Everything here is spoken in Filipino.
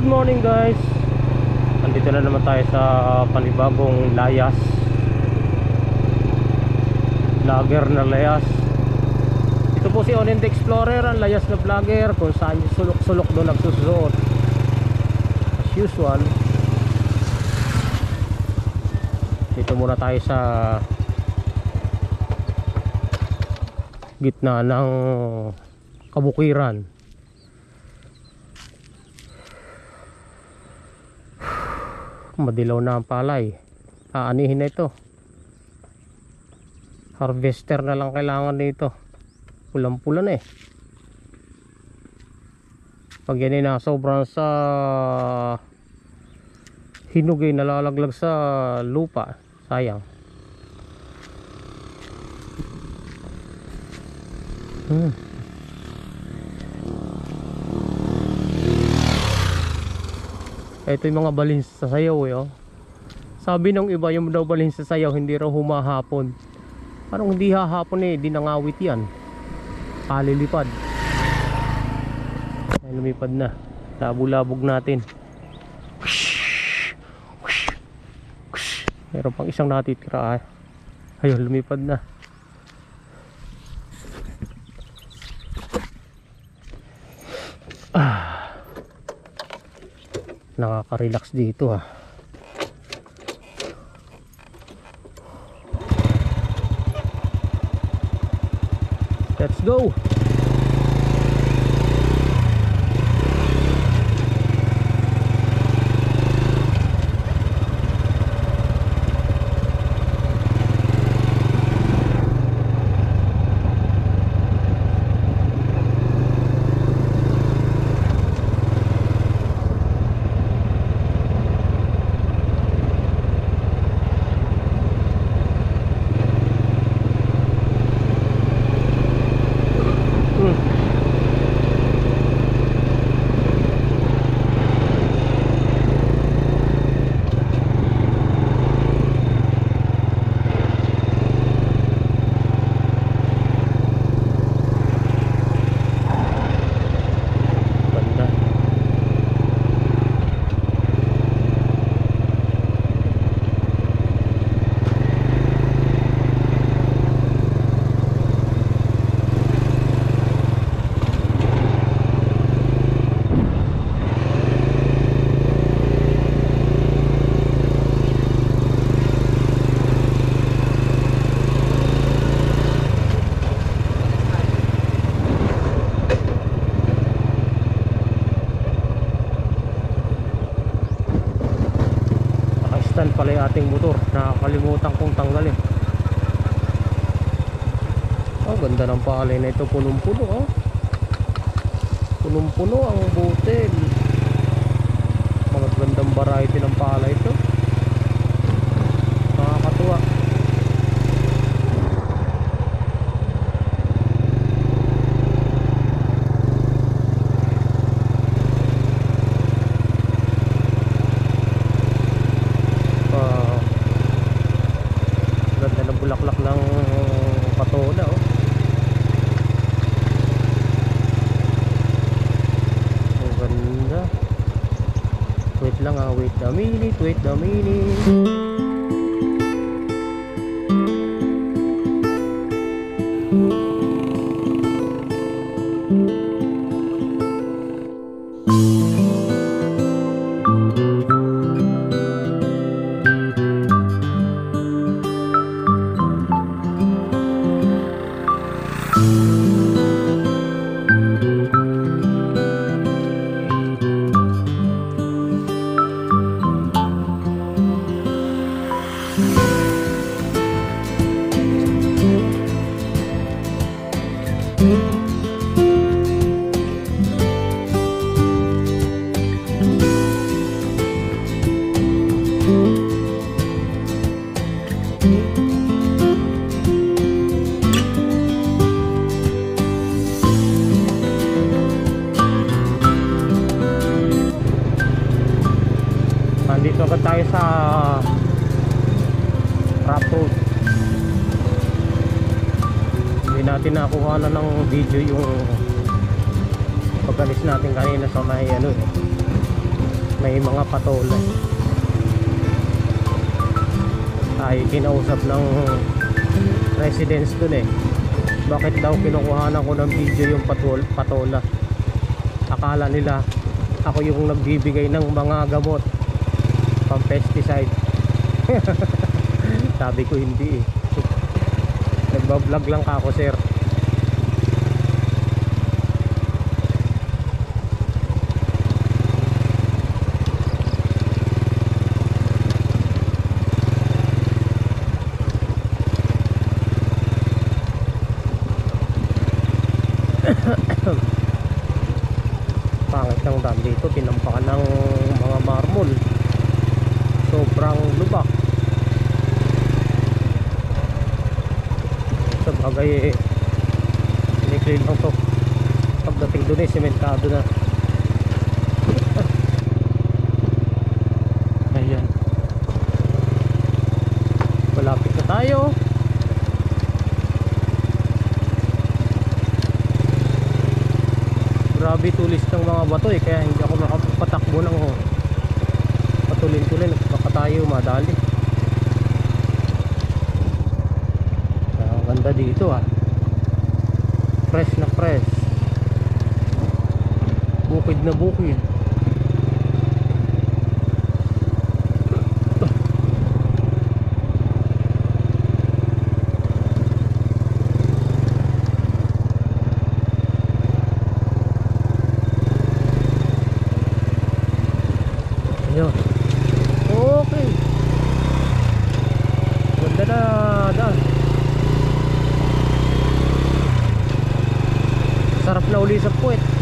morning guys. Nandito na naman tayo sa panibagong layas. Vlogger na layas. Ito po si Onend Explorer, ang layas na vlogger, kung saan yung sulok-sulok doon nagsusuot as usual. Dito muna tayo sa gitna ng kabukiran. Madilaw na ang palay. Aanihin na ito. Harvester na lang kailangan dito. Pulang-pula na eh. Pag yan ay nasobrang sa hinog ay nalalaglag sa lupa. Sayang. Ito yung mga balin sa sayaw eh, oh. Sabi ng iba yung daw balin sa sayaw hindi raw humahapon. Parang hindi hahapon eh, di nangawit yan. Palilipad. Ay, lumipad na. Labog-labog natin. Meron pang isang natitira. Ayun, lumipad na. Nakaka-relax dito ha. Let's go. Pala yung ating motor, nakakalimutan kong tanggalin. Oh, ganda ng palay na ito, punong-puno oh. Punong-puno ang butil. Mga gandang variety ng palay ito. Nakakatuwa. Bulaklak ng patola oh. Ang ganda. Wait lang ah, wait a minute, wait a minute. Nandito agad tayo sa rough road. Hindi natin nakuha na ng video yung pag-alis natin kanina sa may ano may mga patola. Ay kinausap ng residents dun eh, bakit daw kinukuhanan ko ng video yung patola. Akala nila ako yung nagbibigay ng mga gamot pang pesticide. Sabi ko hindi eh, nagbablog lang ka ako sir. Pangit ng dam dito, tinampakan ng mga marmol, sobrang lubak. Sa bagay eh, ini-clean lang to, pagdating dun eh sementado na. Ayan, malapit na tayo. Grabe tulis ng mga bato eh, kaya hindi ako makapatakbo ng patulin-tulin, baka tayo madali. Ang ganda dito ah, fresh na fresh, bukid na bukid. Okay, ganda na daan. Sarap na uli sa puwet.